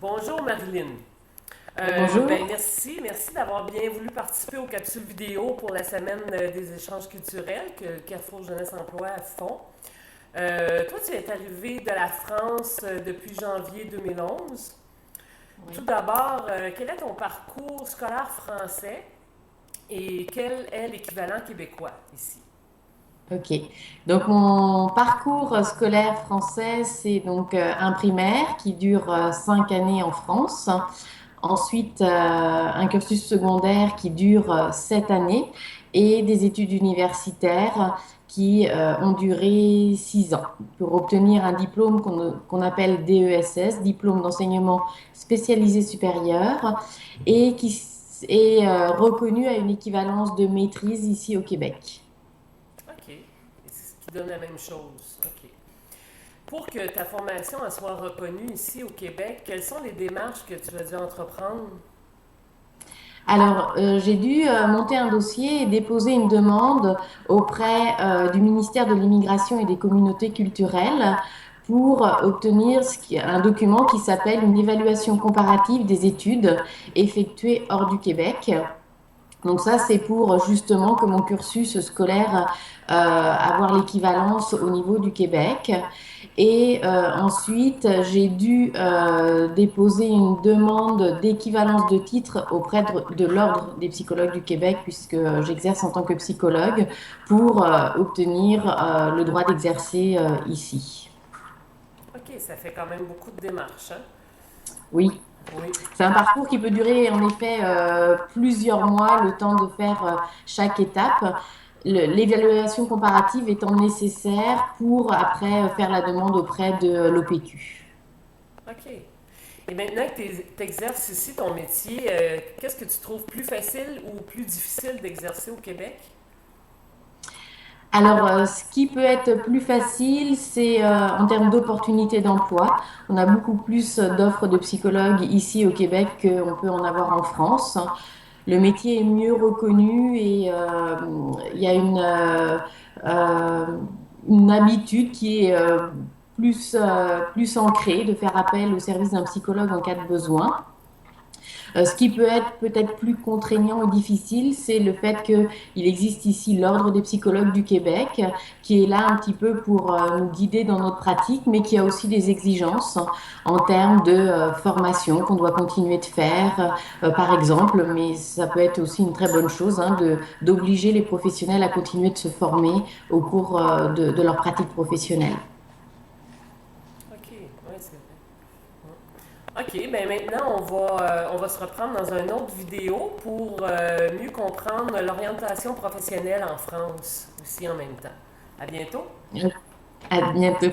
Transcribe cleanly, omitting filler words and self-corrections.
Bonjour Marilyn. Bonjour. Merci d'avoir bien voulu participer aux capsules vidéo pour la semaine des échanges culturels que Carrefour Jeunesse Emploi font. Toi, tu es arrivé de la France depuis janvier 2011. Tout Oui. d'abord, quel est ton parcours scolaire français et quel est l'équivalent québécois ici? Ok. Donc mon parcours scolaire français, c'est donc un primaire qui dure 5 années en France. Ensuite, un cursus secondaire qui dure 7 années et des études universitaires qui ont duré 6 ans pour obtenir un diplôme qu'on appelle DESS, diplôme d'enseignement spécialisé supérieur, et qui est reconnu à une équivalence de maîtrise ici au Québec. OK. Et c'est ce qui donne la même chose. OK. Pour que ta formation elle soit reconnue ici au Québec, quelles sont les démarches que tu as dû entreprendre? Alors, j'ai dû monter un dossier et déposer une demande auprès du ministère de l'Immigration et des Communautés culturelles pour obtenir un document qui s'appelle une évaluation comparative des études effectuées hors du Québec. Donc ça, c'est pour justement que mon cursus scolaire avoir l'équivalence au niveau du Québec. Et ensuite, j'ai dû déposer une demande d'équivalence de titre auprès de l'Ordre des psychologues du Québec, puisque j'exerce en tant que psychologue, pour obtenir le droit d'exercer ici. OK, ça fait quand même beaucoup de démarches, hein? Oui. Oui. C'est un parcours qui peut durer en effet plusieurs mois, le temps de faire chaque étape. L'évaluation comparative étant nécessaire pour après faire la demande auprès de l'OPQ. OK. Et maintenant que tu exerces ici ton métier, qu'est-ce que tu trouves plus facile ou plus difficile d'exercer au Québec? Alors, ce qui peut être plus facile, c'est en termes d'opportunités d'emploi. On a beaucoup plus d'offres de psychologues ici au Québec qu'on peut en avoir en France. Le métier est mieux reconnu et il y a euh, une habitude qui est plus ancrée de faire appel au service d'un psychologue en cas de besoin. Ce qui peut être peut-être plus contraignant ou difficile, c'est le fait qu'il existe ici l'Ordre des psychologues du Québec, qui est là un petit peu pour nous guider dans notre pratique, mais qui a aussi des exigences en termes de formation qu'on doit continuer de faire, par exemple. Mais ça peut être aussi une très bonne chose hein, d'obliger les professionnels à continuer de se former au cours de leur pratique professionnelle. OK, oui, c'est vrai. OK, ben maintenant, on va se reprendre dans une autre vidéo pour mieux comprendre l'orientation professionnelle en France aussi en même temps. À bientôt! À bientôt.